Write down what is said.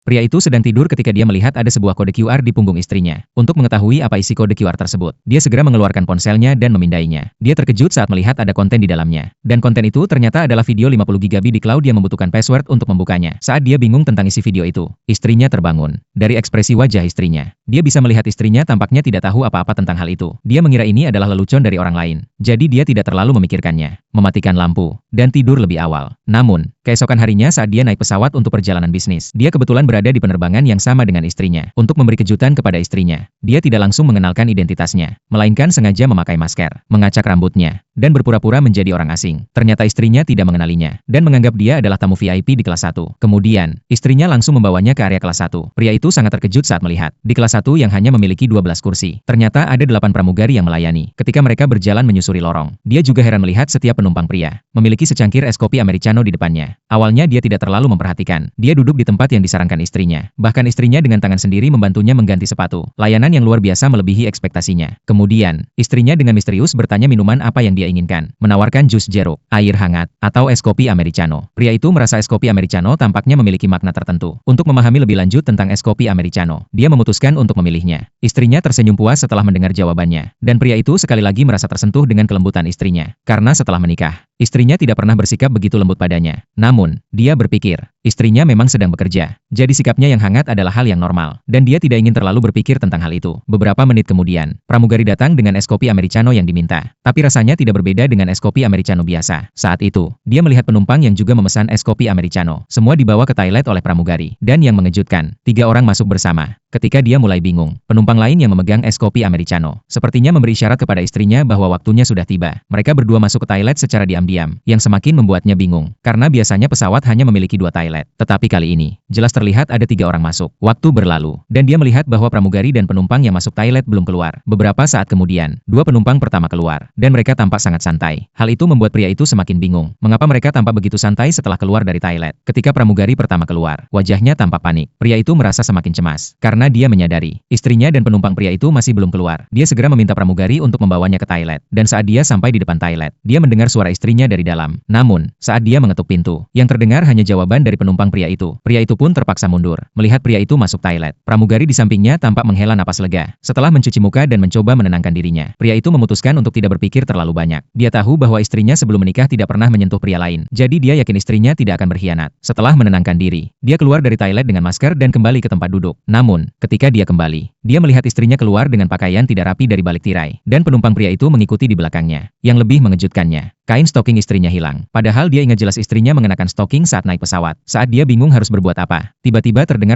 Pria itu sedang tidur ketika dia melihat ada sebuah kode QR di punggung istrinya. Untuk mengetahui apa isi kode QR tersebut, dia segera mengeluarkan ponselnya dan memindainya. Dia terkejut saat melihat ada konten di dalamnya. Dan konten itu ternyata adalah video 50 GB di cloud yang membutuhkan password untuk membukanya. Saat dia bingung tentang isi video itu, istrinya terbangun. Dari ekspresi wajah istrinya, dia bisa melihat istrinya tampaknya tidak tahu apa-apa tentang hal itu. Dia mengira ini adalah lelucon dari orang lain. Jadi dia tidak terlalu memikirkannya. Mematikan lampu, dan tidur lebih awal. Namun, keesokan harinya saat dia naik pesawat untuk perjalanan bisnis, dia kebetulan berada di penerbangan yang sama dengan istrinya. Untuk memberi kejutan kepada istrinya, dia tidak langsung mengenalkan identitasnya, melainkan sengaja memakai masker, mengacak rambutnya, dan berpura-pura menjadi orang asing. Ternyata istrinya tidak mengenalinya, dan menganggap dia adalah tamu VIP di kelas 1. Kemudian, istrinya langsung membawanya ke area kelas 1. Pria itu sangat terkejut saat melihat, di kelas 1 yang hanya memiliki 12 kursi, ternyata ada 8 pramugari yang melayani. Ketika mereka berjalan menyusuri lorong, dia juga heran melihat setiap penumpang pria memiliki secangkir es kopi americano di depannya. Awalnya dia tidak terlalu memperhatikan. Dia duduk di tempat yang disarankan istrinya. Bahkan istrinya dengan tangan sendiri membantunya mengganti sepatu. Layanan yang luar biasa melebihi ekspektasinya. Kemudian, istrinya dengan misterius bertanya minuman apa yang dia inginkan. Menawarkan jus jeruk, air hangat, atau es kopi americano. Pria itu merasa es kopi americano tampaknya memiliki makna tertentu. Untuk memahami lebih lanjut tentang es kopi americano, dia memutuskan untuk memilihnya. Istrinya tersenyum puas setelah mendengar jawabannya. Dan pria itu sekali lagi merasa tersentuh dengan kelembutan istrinya. Karena setelah menikah, istrinya tidak pernah bersikap begitu lembut padanya. Namun, dia berpikir, istrinya memang sedang bekerja. Jadi sikapnya yang hangat adalah hal yang normal. Dan dia tidak ingin terlalu berpikir tentang hal itu. Beberapa menit kemudian, pramugari datang dengan es kopi americano yang diminta. Tapi rasanya tidak berbeda dengan es kopi americano biasa. Saat itu, dia melihat penumpang yang juga memesan es kopi americano. Semua dibawa ke toilet oleh pramugari. Dan yang mengejutkan, 3 orang masuk bersama. Ketika dia mulai bingung, penumpang lain yang memegang es kopi americano sepertinya memberi isyarat kepada istrinya bahwa waktunya sudah tiba. Mereka berdua masuk ke toilet secara diam-diam, yang semakin membuatnya bingung. Karena biasanya pesawat hanya memiliki 2 toilet. Tetapi kali ini, jelas terlihat ada 3 orang masuk. Waktu berlalu, dan dia melihat bahwa pramugari dan penumpang yang masuk toilet belum keluar. Beberapa saat kemudian, 2 penumpang pertama keluar, dan mereka tampak sangat santai. Hal itu membuat pria itu semakin bingung. Mengapa mereka tampak begitu santai setelah keluar dari toilet? Ketika pramugari pertama keluar, wajahnya tampak panik. Pria itu merasa semakin cemas, karena dia menyadari, istrinya dan penumpang pria itu masih belum keluar. Dia segera meminta pramugari untuk membawanya ke toilet. Dan saat dia sampai di depan toilet, dia mendengar suara istrinya dari dalam. Namun, saat dia mengetuk pintu, yang terdengar hanya jawaban dari penumpang pria itu. Pria itu pun terpaksa mundur. Melihat pria itu masuk toilet, pramugari di sampingnya tampak menghela napas lega. Setelah mencuci muka dan mencoba menenangkan dirinya, pria itu memutuskan untuk tidak berpikir terlalu banyak. Dia tahu bahwa istrinya sebelum menikah tidak pernah menyentuh pria lain. Jadi dia yakin istrinya tidak akan berkhianat. Setelah menenangkan diri, dia keluar dari toilet dengan masker dan kembali ke tempat duduk. Namun, ketika dia kembali, dia melihat istrinya keluar dengan pakaian tidak rapi dari balik tirai. Dan penumpang pria itu mengikuti di belakangnya. Yang lebih mengejutkannya, kain stoking istrinya hilang. Padahal dia ingat jelas istrinya mengenakan stoking saat naik pesawat. Saat dia bingung harus berbuat apa, tiba-tiba terdengar